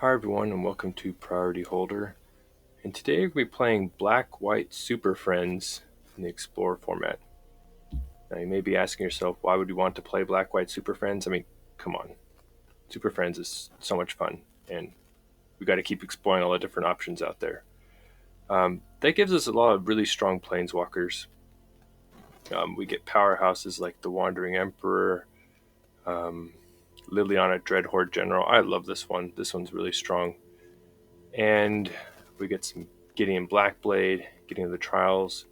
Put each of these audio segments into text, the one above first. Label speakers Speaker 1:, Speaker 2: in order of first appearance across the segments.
Speaker 1: Hi everyone and welcome to Priority Holder. And today we're going to be playing Black-White Super Friends in the Explorer format. Now you may be asking yourself, why would you want to play Black-White Super Friends? I mean, come on. Super Friends is so much fun and we got to keep exploring all the different options out there. That gives us a lot of really strong planeswalkers. We get powerhouses like the Wandering Emperor, Liliana Dreadhorde General. I love this one. This one's really strong. And we get some Gideon Blackblade, Gideon of the Trials,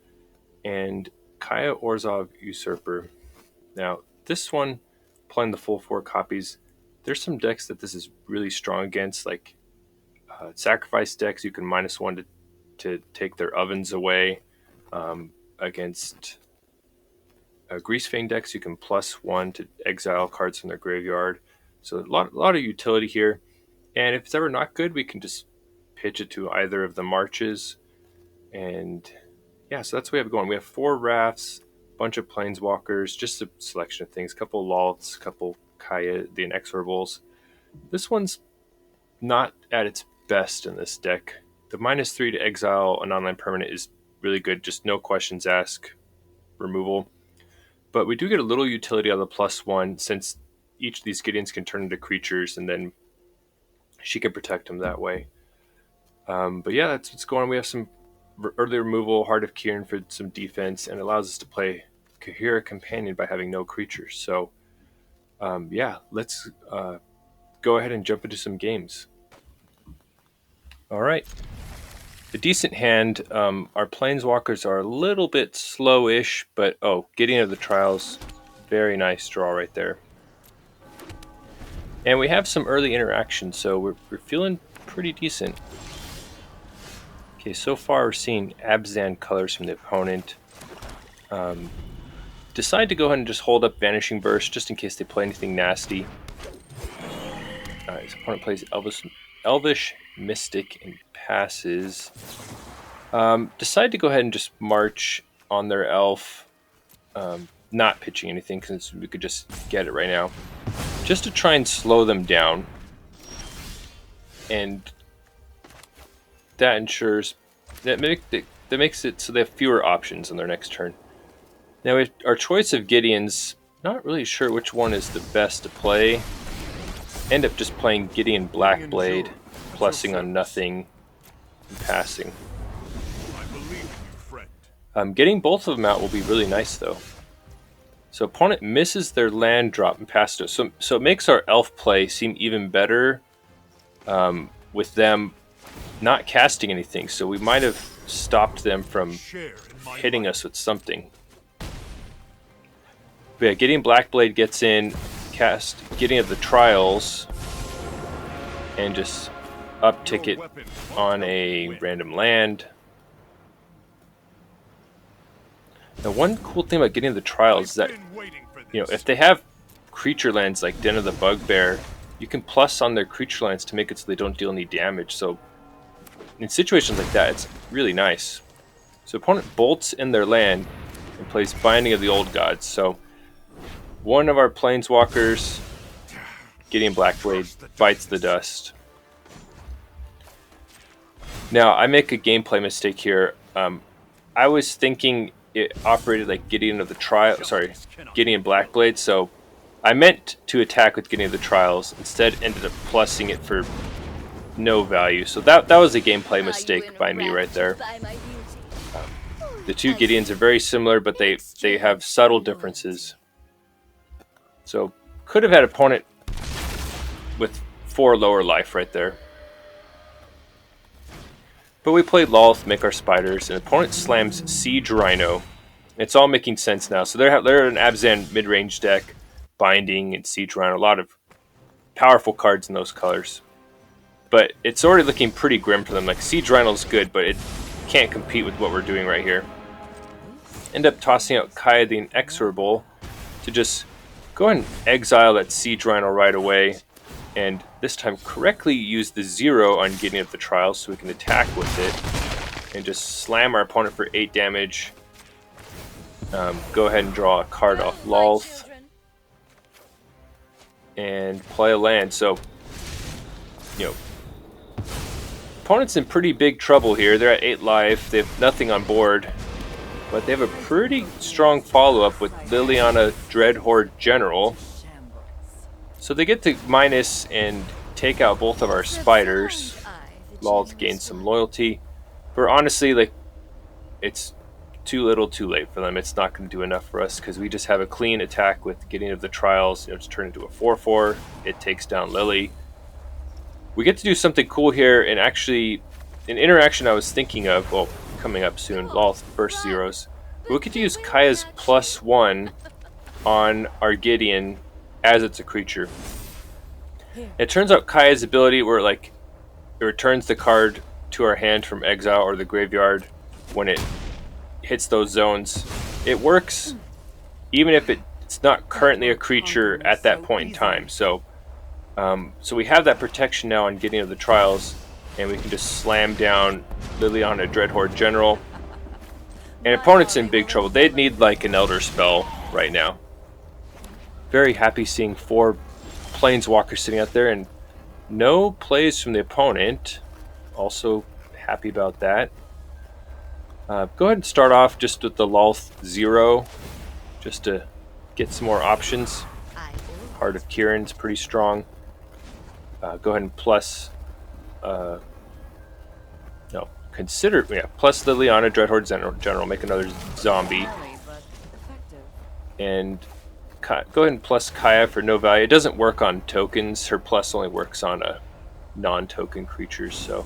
Speaker 1: and Kaya Orzhov Usurper. Now, this one, playing the full 4 copies, there's some decks that this is really strong against, like sacrifice decks. You can -1 to take their ovens away. Against Greasefang decks, you can +1 to exile cards from their graveyard. So a lot of utility here. And if it's ever not good, we can just pitch it to either of the marches. And yeah, so that's what we have going. We have 4 rafts, a bunch of planeswalkers, just a selection of things. A couple Lolths, a couple Kaya the Inexorables. This one's not at its best in this deck. The -3 to exile an online permanent is really good, just no questions asked removal. But we do get a little utility on the +1 since each of these Gideons can turn into creatures and then she can protect them that way. But yeah, that's what's going on. We have some early removal, Heart of Kiran for some defense, and it allows us to play Kaheera Companion by having no creatures. So yeah, let's go ahead and jump into some games. All right. A decent hand. Our planeswalkers are a little bit slowish, but Gideon of the Trials, very nice draw right there. And we have some early interaction, so we're feeling pretty decent. Okay, so far we're seeing Abzan colors from the opponent. Decide to go ahead and just hold up Vanishing Verse just in case they play anything nasty. His opponent plays Elvish Mystic and passes. Decide to go ahead and just march on their elf. Not pitching anything since we could just get it right now. Just to try and slow them down. And that ensures that makes it so they have fewer options on their next turn. Now our choice of Gideons, not really sure which one is the best to play. End up just playing Gideon Blackblade, plussing on nothing and passing. Getting both of them out will be really nice though. So opponent misses their land drop and passes it. So it makes our elf play seem even better with them not casting anything. So we might have stopped them from hitting us with something. But yeah, Gideon Blackblade gets in, cast Gideon of the Trials, and just uptick it on a random land. Now, one cool thing about Gideon of the Trials is that, if they have creature lands like Den of the Bugbear, you can plus on their creature lands to make it so they don't deal any damage. So, in situations like that, it's really nice. So, opponent bolts in their land and plays Binding of the Old Gods. So, one of our planeswalkers, Gideon Blackblade, bites the dust. Now, I make a gameplay mistake here. I was thinking it operated like Gideon Blackblade, so I meant to attack with Gideon of the Trials, instead ended up plussing it for no value. So that was a gameplay mistake by me right there. The two Gideons are very similar, but they have subtle differences. So could have had opponent with 4 lower life right there. But we played Lolth, make our spiders, and opponent slams Siege Rhino. It's all making sense now. So they're an Abzan mid-range deck, Binding and Siege Rhino, a lot of powerful cards in those colors. But it's already looking pretty grim for them. Like Siege Rhino's good, but it can't compete with what we're doing right here. End up tossing out Kaya the Inexorable to just go ahead and exile that Siege Rhino right away. And this time correctly use the 0 on Gideon of the Trials so we can attack with it. And just slam our opponent for 8 damage. Go ahead and draw a card off Lolth. And play a land. So, Opponent's in pretty big trouble here. They're at 8 life. They have nothing on board. But they have a pretty strong follow-up with Liliana Dreadhorde General. So they get to minus and take out both of our spiders. Lolth gains some loyalty. But honestly, like, it's too little too late for them. It's not going to do enough for us because we just have a clean attack with Gideon of the Trials. You know, just turn into a 4/4. It takes down Lily. We get to do something cool here, and actually an interaction I was thinking of, well, coming up soon, Lolth burst zeros. We get to use Kaya's +1 on our Gideon as it's a creature. It turns out Kaya's ability where it returns the card to our hand from exile or the graveyard when it hits those zones. It works even if it's not currently a creature at that point in time. So we have that protection now on Gideon of the Trials, and we can just slam down Liliana Dreadhorde General. And opponent's in big trouble. They'd need like an Elder Spell right now. Very happy seeing 4 Planeswalkers sitting out there, and no plays from the opponent. Also happy about that. Go ahead and start off just with the Lolth 0, just to get some more options. Heart of Kiran's pretty strong. Go ahead and plus... plus Liliana Dreadhorde General, make another zombie. And go ahead and plus Kaya for no value. It doesn't work on tokens. Her plus only works on non-token creatures, so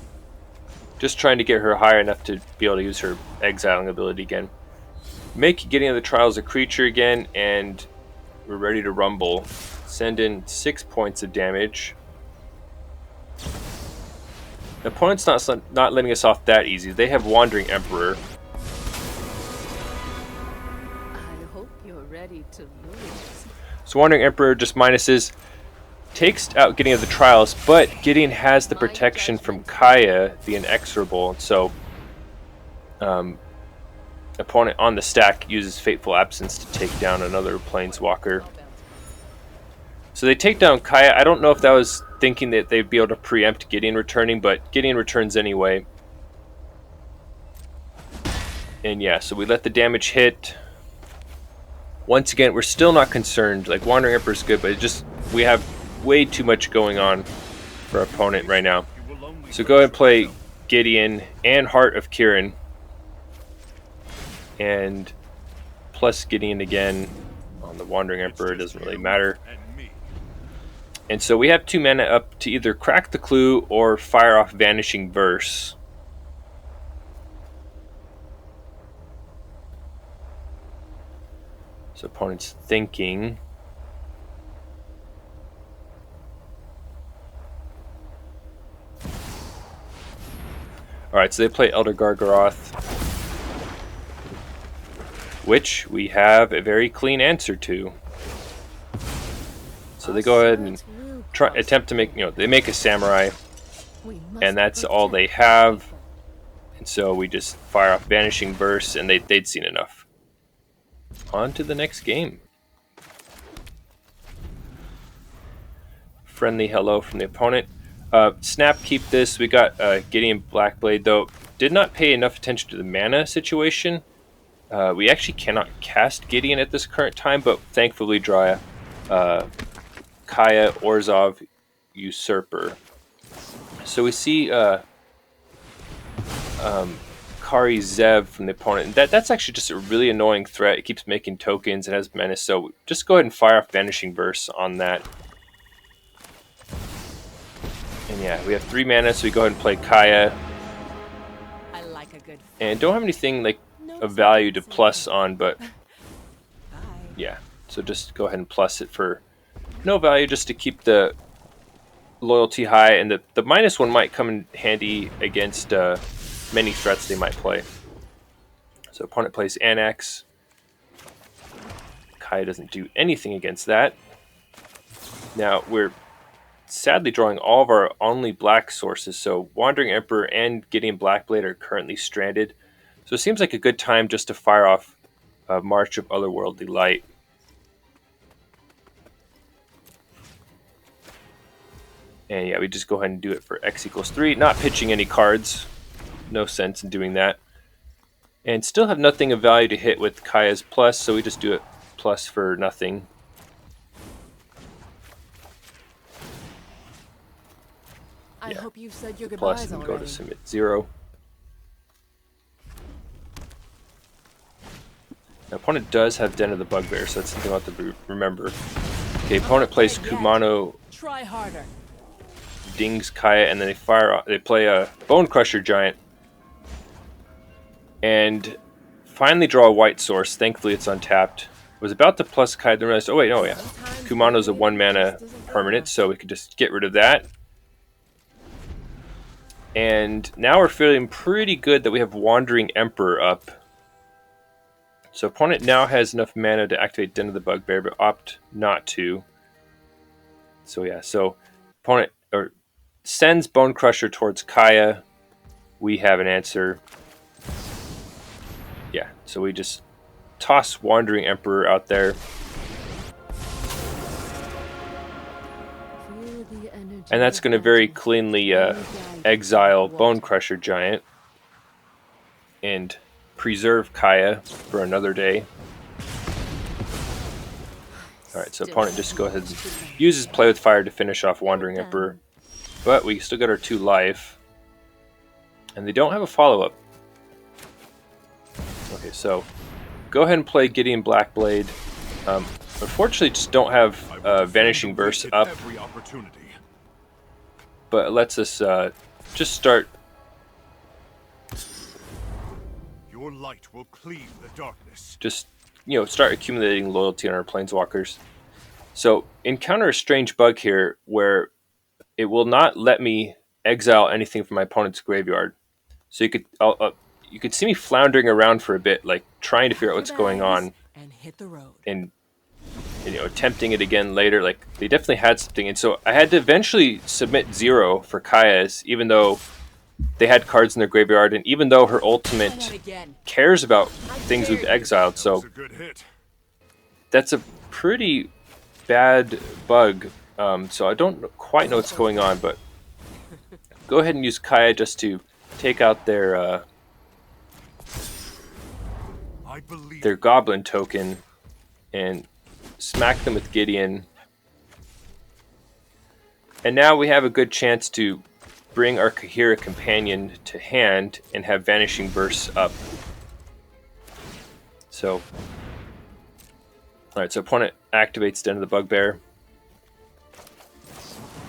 Speaker 1: just trying to get her high enough to be able to use her exiling ability again. Make Gideon of the Trials a creature again, and we're ready to rumble. Send in 6 points of damage. The opponent's not letting us off that easy. They have Wandering Emperor.
Speaker 2: I hope you're ready to lose.
Speaker 1: So Wandering Emperor just minuses, takes out Gideon of the Trials, but Gideon has the protection from Kaya the Inexorable. So opponent on the stack uses Fateful Absence to take down another Planeswalker. So they take down Kaya. I don't know if that was thinking that they'd be able to preempt Gideon returning, but Gideon returns anyway. And yeah, so we let the damage hit. Once again, we're still not concerned. Like, Wandering Emperor is good, but we have way too much going on for our opponent right now. So go ahead and play Gideon and Heart of Kiran. And plus Gideon again on the Wandering Emperor. It doesn't really matter. And so we have 2 mana up to either crack the clue or fire off Vanishing Verse. So opponent's thinking. Alright, so they play Elder Gargaroth, which we have a very clean answer to. So they go ahead and attempt to make, they make a Samurai, and that's all they have. And so we just fire off Vanishing Verse, and they'd seen enough. On to the next game. Friendly hello from the opponent. Snap, keep this. We got Gideon Blackblade, though. Did not pay enough attention to the mana situation. We actually cannot cast Gideon at this current time, but thankfully draw Kaya, Orzhov, Usurper. So we see Kari Zev from the opponent. That's actually just a really annoying threat. It keeps making tokens and has menace, so just go ahead and fire off Vanishing Verse on that. And yeah, we have 3 mana, so we go ahead and play Kaya.
Speaker 2: I like a good
Speaker 1: And don't have anything like of value to plus on, but yeah. So just go ahead and plus it for no value, just to keep the loyalty high, and the -1 might come in handy against many threats they might play. So opponent plays Annex. Kaya doesn't do anything against that. Now we're sadly drawing all of our only black sources, so Wandering Emperor and Gideon Blackblade are currently stranded. So it seems like a good time just to fire off March of Otherworldly Light. And yeah, we just go ahead and do it for X equals 3. Not pitching any cards. No sense in doing that. And still have nothing of value to hit with Kaya's plus, so we just do it plus for nothing.
Speaker 2: I hope you've said your
Speaker 1: Plus
Speaker 2: goodbyes
Speaker 1: and
Speaker 2: already.
Speaker 1: go to submit 0. Now, opponent does have Den of the Bugbear, so that's something I'll have to remember. Okay, opponent plays Kumano,
Speaker 2: Try harder.
Speaker 1: dings Kaya, and then they play a Bone Crusher Giant. And finally draw a white source. Thankfully it's untapped. Was about to plus Kaya, then realized, oh wait, no, yeah. Kumano's a 1 mana permanent, so we could just get rid of that. And now we're feeling pretty good that we have Wandering Emperor up. So opponent now has enough mana to activate Den of the Bugbear, but opt not to. So yeah, so opponent sends Bone Crusher towards Kaya. We have an answer. Yeah, so we just toss Wandering Emperor out there. And that's going to very cleanly exile Bone Crusher Giant and preserve Kaya for another day. Alright, so opponent just go ahead and uses Play with Fire to finish off Wandering Emperor. But we still got our 2 life. And they don't have a follow-up. Okay, so go ahead and play Gideon Blackblade. Unfortunately, just don't have Vanishing Verse up. But it lets us just start.
Speaker 3: Your light will cleave the darkness.
Speaker 1: Just, start accumulating loyalty on our Planeswalkers. So, encounter a strange bug here where it will not let me exile anything from my opponent's graveyard. So you could see me floundering around for a bit, like trying to figure out what's going on,
Speaker 2: and hit the road.
Speaker 1: And attempting it again later. Like they definitely had something, and so I had to eventually submit 0 for Kaya's, even though they had cards in their graveyard, and even though her ultimate cares about things we've exiled. So that's a pretty bad bug. So I don't quite know what's going on, but go ahead and use Kaya just to take out their Goblin token and smack them with Gideon. And now we have a good chance to bring our Kaheera companion to hand and have Vanishing Verse up. So, alright, so opponent activates Den of the Bugbear.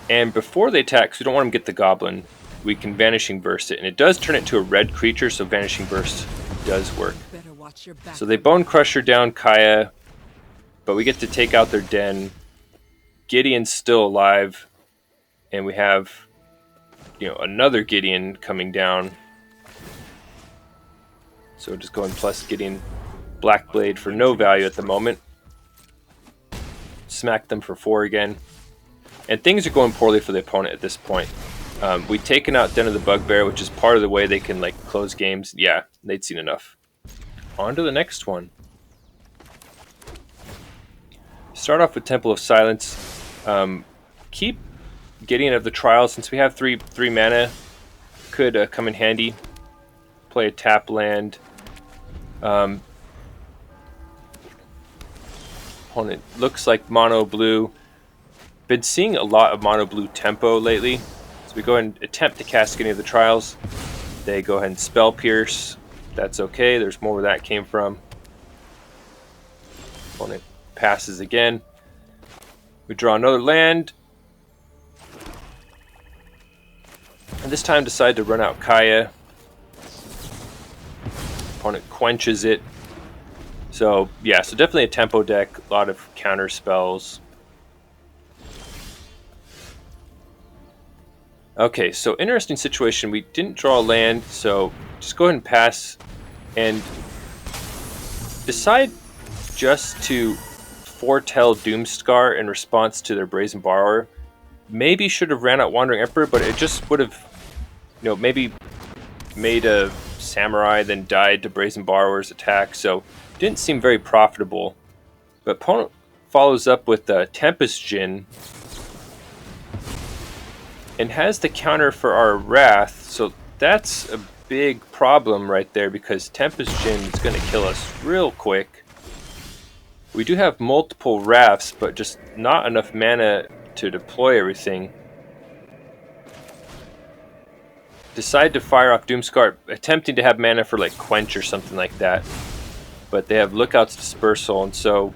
Speaker 1: And before they attack, because we don't want them to get the Goblin, we can Vanishing Verse it. And it does turn it to a red creature, so Vanishing Verse does work. So they Bone Crusher down Kaya, but we get to take out their den. Gideon's still alive, and we have, another Gideon coming down. So just going plus Gideon Blackblade for no value at the moment. Smack them for 4 again. And things are going poorly for the opponent at this point. We've taken out Den of the Bugbear, which is part of the way they can close games. Yeah, they'd seen enough. On to the next one. Start off with Temple of Silence. Keep Gideon of the Trial, since we have 3 mana. Could come in handy. Play a tap land. Opponent looks like mono blue. Been seeing a lot of mono blue tempo lately. So we go ahead and attempt to cast Gideon of the Trials. They go ahead and Spell Pierce. That's okay. There's more where that came from. Opponent passes again. We draw another land. And this time decide to run out Kaya. Opponent quenches it. So yeah, so definitely a tempo deck. A lot of counter spells. Okay, so interesting situation. We didn't draw a land, so just go ahead and pass. And decide just to foretell Doomskar in response to their Brazen Borrower. Maybe should have ran out Wandering Emperor, but it just would have, maybe made a Samurai, then died to Brazen Borrower's attack, so didn't seem very profitable. But opponent follows up with Tempest Djinn. and has the counter for our Wrath, so that's a big problem right there because Tempest Gem is going to kill us real quick. We do have multiple Wraths, but just not enough mana to deploy everything. Decide to fire off Doomskar, attempting to have mana for like Quench or something like that. But they have Lookout's Dispersal, and so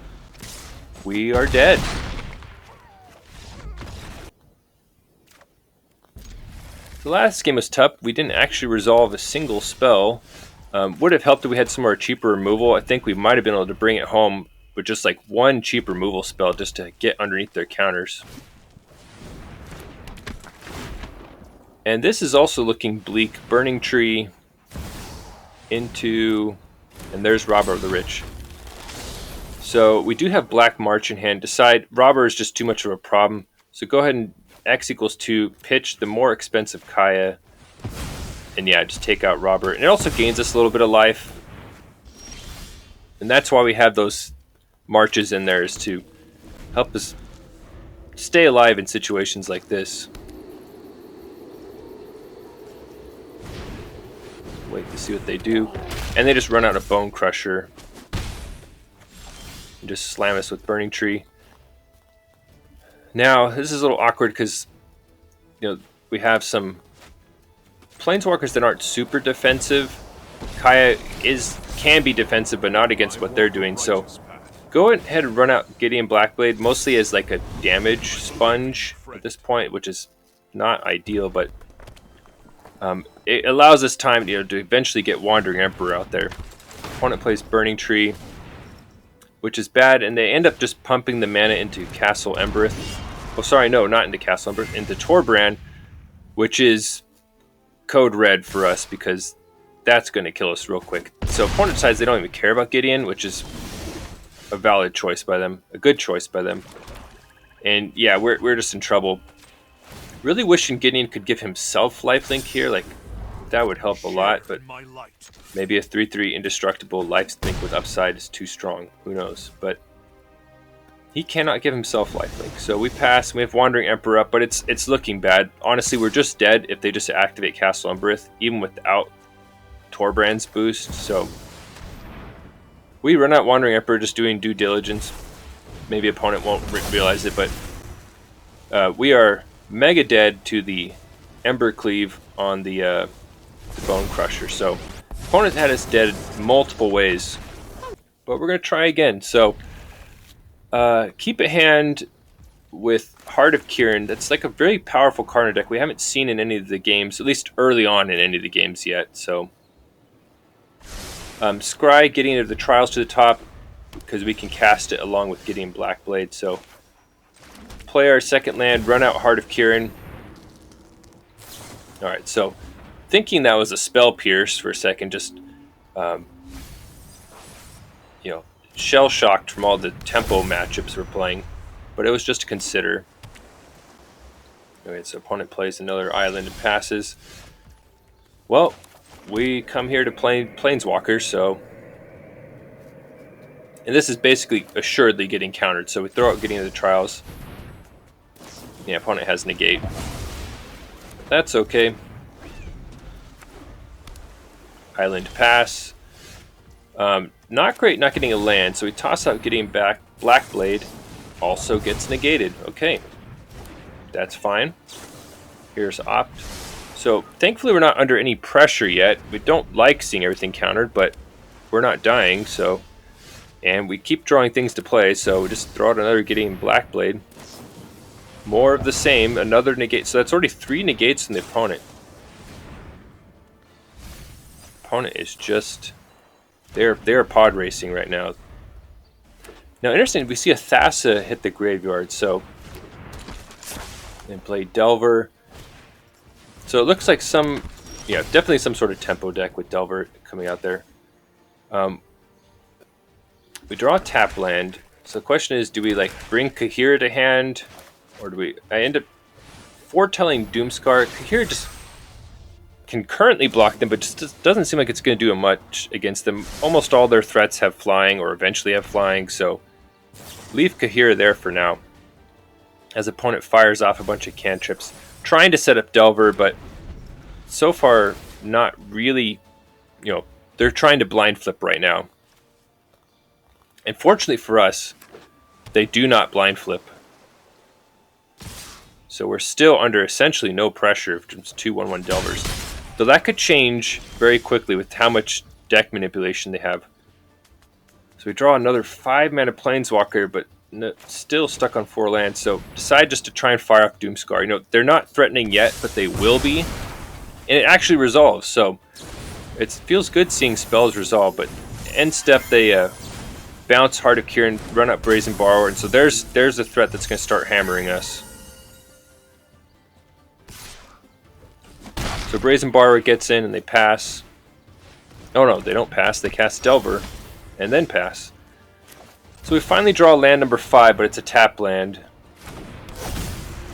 Speaker 1: we are dead. The last game was tough. We didn't actually resolve a single spell. Would have helped if we had some more cheaper removal. I think we might have been able to bring it home with just like one cheap removal spell just to get underneath their counters. And this is also looking bleak. Burning Tree into... and there's Robber of the Rich. So we do have Black March in hand. Decide Robber is just too much of a problem. So go ahead and X equals 2, pitch the more expensive Kaya. And yeah, just take out Robber. And it also gains us a little bit of life. And that's why we have those marches in there, is to help us stay alive in situations like this. Wait to see what they do. And they just run out of Bone Crusher. And just slam us with Burning Tree. Now, this is a little awkward because, you know, we have some Planeswalkers that aren't super defensive. Kaya can be defensive, but not against what they're doing. So go ahead and run out Gideon Blackblade, mostly as like a damage sponge at this point, which is not ideal, but it allows us time, you know, to eventually get Wandering Emperor out there. Opponent plays Burning Tree, which is bad, and they end up just pumping the mana into Castle Embereth. Oh, sorry, no, not into Castle Embereth, into Torbrand, which is code red for us because that's going to kill us real quick. So opponent decides they don't even care about Gideon, which is a valid choice by them, a good choice by them. And yeah, we're just in trouble. Really wishing Gideon could give himself lifelink here, like that would help a lot, but maybe a 3/3 indestructible lifelink with upside is too strong. Who knows? But he cannot give himself lifelink. So we pass, and we have Wandering Emperor up, but it's looking bad. Honestly, we're just dead if they just activate Castle Embereth, even without Torbrand's boost. So we run out Wandering Emperor, just doing due diligence. Maybe opponent won't realize it, but we are mega dead to the Ember Cleave on the Bone Crusher. So opponent had us dead multiple ways, but we're going to try again. So keep a hand with Heart of Kiran. That's like a very powerful card in deck we haven't seen in any of the games, at least early on in any of the games yet. So Scry getting into the Trials to the top because we can cast it along with Gideon Blackblade. So play our second land, run out Heart of Kiran. Alright, so thinking that was a Spell Pierce for a second, just you know, shell-shocked from all the tempo matchups we're playing, but it was just to consider. Okay, so opponent plays another island and passes. Well, we come here to play Planeswalkers, so... and this is basically assuredly getting countered, so we throw out Getting into the Trials. Yeah, opponent has Negate. That's okay. Island pass. Not great not getting a land, so we toss out Getting back. Blackblade also gets negated. Okay. That's fine. Here's Opt. So thankfully we're not under any pressure yet. We don't like seeing everything countered, but we're not dying, so... and we keep drawing things to play, so we just throw out another Gideon Blackblade. More of the same, another negate. So that's already 3 negates in the opponent. Opponent is just... they're pod racing right now. Now, interesting, we see a Thassa hit the graveyard, so... and play Delver. So it looks like some... yeah, definitely some sort of tempo deck with Delver coming out there. We draw a tap land. So the question is, do we like bring Kaheera to hand? Or do we... I end up foretelling Doomskar. Kaheera just can currently block them, but just doesn't seem like it's going to do much against them. Almost all their threats have flying, or eventually have flying, so leave Kaheera there for now. As opponent fires off a bunch of cantrips. trying to set up Delver, but so far not really, they're trying to blind flip right now. And fortunately for us, they do not blind flip. So we're still under essentially no pressure of just 2/1/1 Delvers. Though that could change very quickly with how much deck manipulation they have. So we draw another 5-mana Planeswalker, but still stuck on 4 lands. So decide just to try and fire up Doomskar. They're not threatening yet, but they will be. And it actually resolves, so it feels good seeing spells resolve. But end step, they bounce Heart of Kiran, run up Brazen Borrower, and so there's a threat that's going to start hammering us. So Brazen Borrower gets in and they pass. Oh no, they don't pass. They cast Delver and then pass. So we finally draw land number 5, but it's a tap land.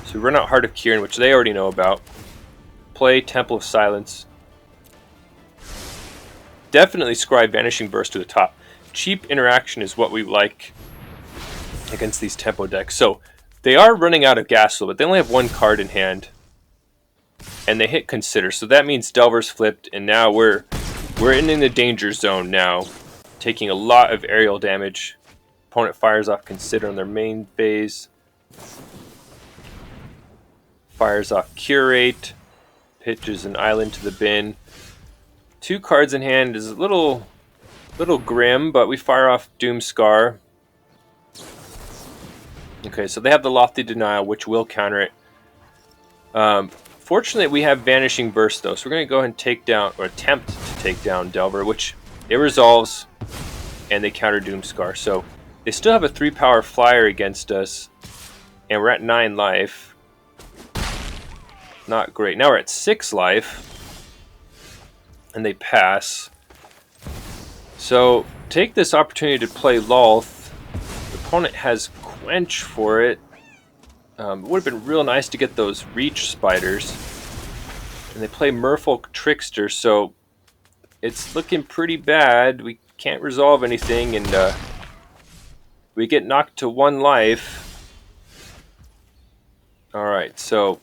Speaker 1: So we run out Heart of Kiran, which they already know about. Play Temple of Silence. Definitely scribe Vanishing Verse to the top. Cheap interaction is what we like against these tempo decks. So they are running out of gas, but they only have 1 card in hand. And they hit Consider. So that means Delver's flipped, and now we're in the danger zone now. Taking a lot of aerial damage. Opponent fires off Consider on their main phase. Fires off Curate. Pitches an island to the bin. 2 cards in hand is a little grim, but we fire off Doomskar. Okay, so they have the Lofty Denial, which will counter it. Fortunately, we have Vanishing Verse, though, so we're going to go ahead and take down, or attempt to take down Delver, which it resolves, and they counter Doomskar. So they still have a 3-power flyer against us, and we're at 9 life. Not great. Now we're at 6 life, and they pass. So take this opportunity to play Lolth. The opponent has Quench for it. It would have been real nice to get those Reach Spiders. And they play Merfolk Trickster, so it's looking pretty bad. We can't resolve anything, and we get knocked to 1 life. Alright, so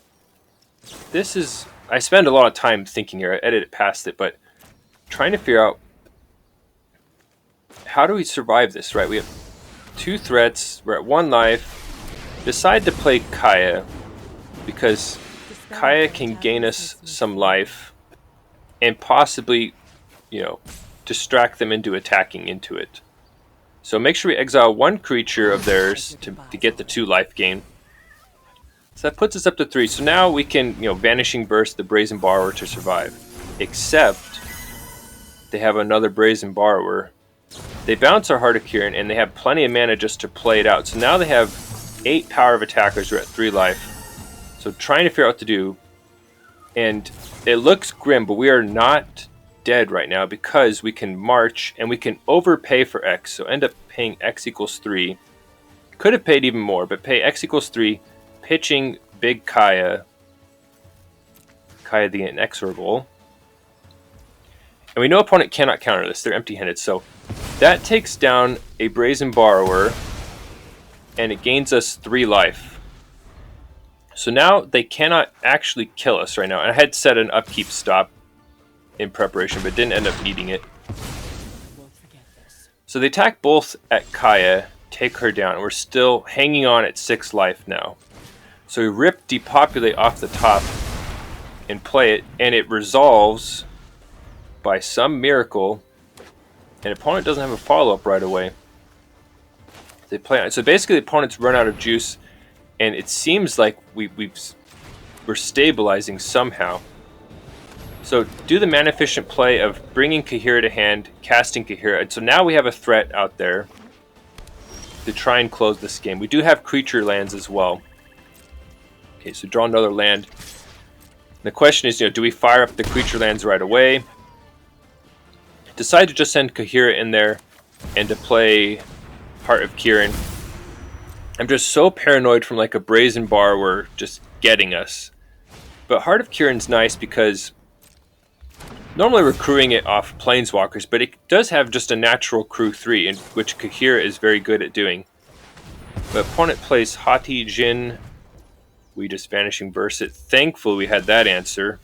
Speaker 1: this is... I spend a lot of time thinking here. I edited past it, but trying to figure out how do we survive this, right? We have 2 threats. We're at 1 life. Decide to play Kaya because Kaya can gain us some life and possibly, distract them into attacking into it. So make sure we exile 1 creature of theirs to get the 2 life gain. So that puts us up to 3. So now we can, Vanishing Verse the Brazen Borrower to survive. Except they have another Brazen Borrower. They bounce our Heart of Kiran and they have plenty of mana just to play it out. So now they have 8 power of attackers. We're at 3 life. So trying to figure out what to do. And it looks grim, but we are not dead right now because we can march and we can overpay for X. So end up paying X equals 3. Could have paid even more, but pay X equals 3. Pitching big Kaya the Inexorable. And we know opponent cannot counter this. They're empty-handed. So that takes down a Brazen Borrower. And it gains us 3 life. So now they cannot actually kill us right now. And I had set an upkeep stop in preparation, but didn't end up needing it. So they attack both at Kaya, take her down. And we're still hanging on at 6 life now. So we rip Depopulate off the top and play it. And it resolves by some miracle. And opponent doesn't have a follow-up right away. They play on it. So basically the opponents run out of juice, and it seems like we're stabilizing somehow. So do the mana efficient play of bringing Kaheera to hand, casting Kaheera, and so now we have a threat out there to try and close this game. We do have creature lands as well. Okay, so draw another land. The question is, do we fire up the creature lands right away? Decide to just send Kaheera in there and to play Heart of Kiran. I'm just so paranoid from like a Brazen Borrower just getting us. But Heart of Kiran's nice because normally we're crewing it off Planeswalkers, but it does have just a natural crew 3, in which Kaheera is very good at doing. The opponent plays Hati Jin we just Vanishing Verse it. Thankfully, we had that answer.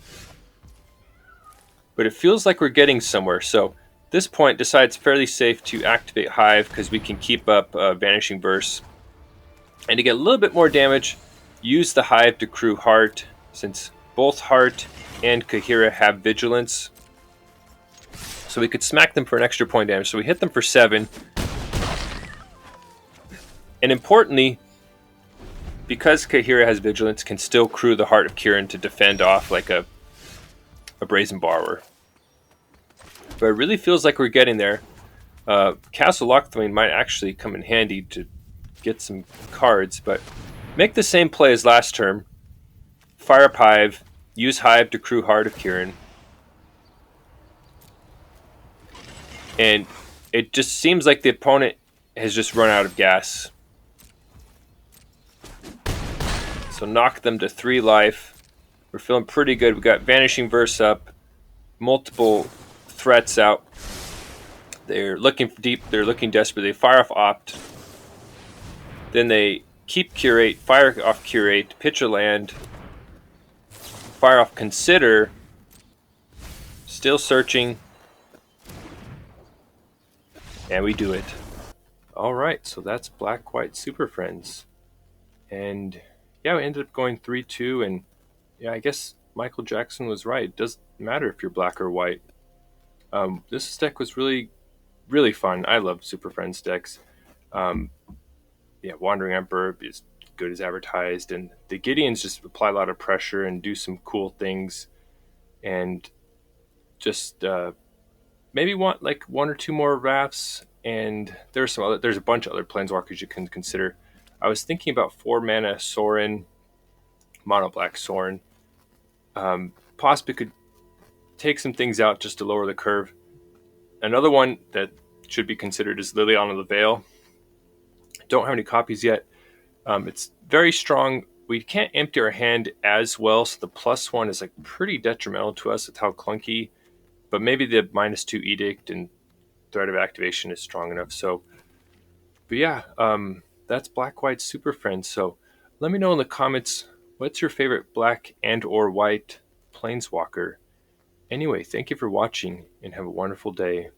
Speaker 1: But it feels like we're getting somewhere. So at this point, decides fairly safe to activate Hive because we can keep up Vanishing Verse. And to get a little bit more damage, use the Hive to crew Heart, since both Heart and Kaheera have Vigilance. So we could smack them for an extra point damage. So we hit them for 7. And importantly, because Kaheera has Vigilance, can still crew the Heart of Kiran to defend off like a Brazen Borrower. But it really feels like we're getting there. Castle Lochthwain might actually come in handy to get some cards, but make the same play as last turn. Fire up Hive, use Hive to crew Heart of Kiran. And it just seems like the opponent has just run out of gas. So knock them to 3 life. We're feeling pretty good. We got Vanishing Verse up, multiple threats out. They're looking deep. They're looking desperate. They fire off Opt. Then they keep Curate, fire off Curate, pitch a land, fire off Consider. Still searching. And we do it. Alright, so that's Black-White Super Friends. And yeah, we ended up going 3-2. And yeah, I guess Michael Jackson was right. It doesn't matter if you're black or white. This deck was really, really fun. I love Super Friends decks. Yeah, Wandering Emperor is good as advertised, and the Gideons just apply a lot of pressure and do some cool things, and just maybe want like 1 or 2 more rafts. And there's a bunch of other planeswalkers you can consider. I was thinking about 4 mana Sorin, mono black Sorin. Possibly could take some things out just to lower the curve. Another one that should be considered is Liliana the Veil. Don't have any copies yet. It's very strong. We can't empty our hand as well, so the +1 is like pretty detrimental to us with how clunky. But maybe the -2 Edict and Threat of Activation is strong enough. So, but yeah, that's Black-White Super Friends. So let me know in the comments, what's your favorite black and or white planeswalker? Anyway, thank you for watching and have a wonderful day.